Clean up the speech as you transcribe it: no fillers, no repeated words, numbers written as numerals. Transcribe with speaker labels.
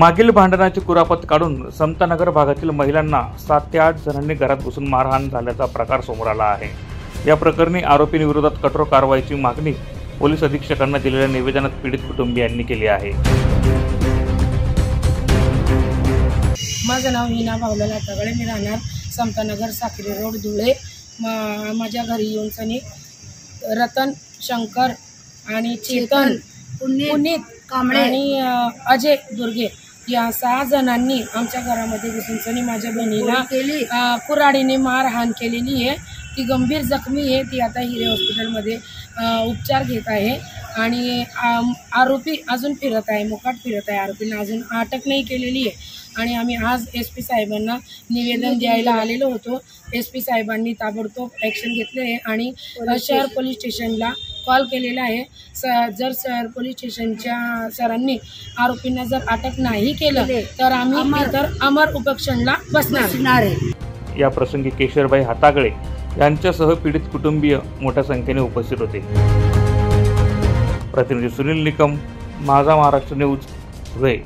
Speaker 1: मागील भांडणाची कुरापत काढून समतानगर भागातील महिलांना 7 ते 8 जणांनी घरात घुसून मारहाण झाल्याचा प्रकार समोर आला आहे। या प्रकरणी आरोपींविरोधात कठोर कारवाईची मागणी पोलीस अधीक्षकांना दिलेल्या निवेदनात पीडित कुटुंबियांनी केली आहे।
Speaker 2: माझं नाव हिना भावलाल आतागळे, मी राहणार समतानगर साखरी रोड धुळे। माझ्या घरी येऊन सनी रतन शंकर आणि चेतन पुनीत कांबळे आणि अजय दुर्गे या 6 जणांनी आमच्या घरामध्ये घुसून सनी माझ्या बहिणीला कुऱ्हाडीने मारहाण केलेली आहे। ती गंभीर जखमी आहे। ती आता हिरे हॉस्पिटलमध्ये उपचार घेत आहे आणि आरोपी अजून फिरत आहे, मुकाट फिरत आहे। आरोपींना अजून अटक नाही केलेली आहे आणि आम्ही आज SP साहेबांना निवेदन द्यायला आलेलो होतो। SP साहेबांनी ताबडतोब ॲक्शन घेतले आहे आणि शहर पोलीस स्टेशनला कॉल केलेला आहे। जर शहर पोलीस स्टेशनच्या सरांनी आरोपींना जर अटक नाही केलं तर आम्ही इतर अमर उपोषणाला बसणार आहे।
Speaker 1: या प्रसंगी केशरबाई हातागळे यांच्यासह पीडित कुटुंबीय मोठ्या संख्येने उपस्थित होते। प्रतिनिधी सुनील निकम, माझा महाराष्ट्र न्यूज, धुळे।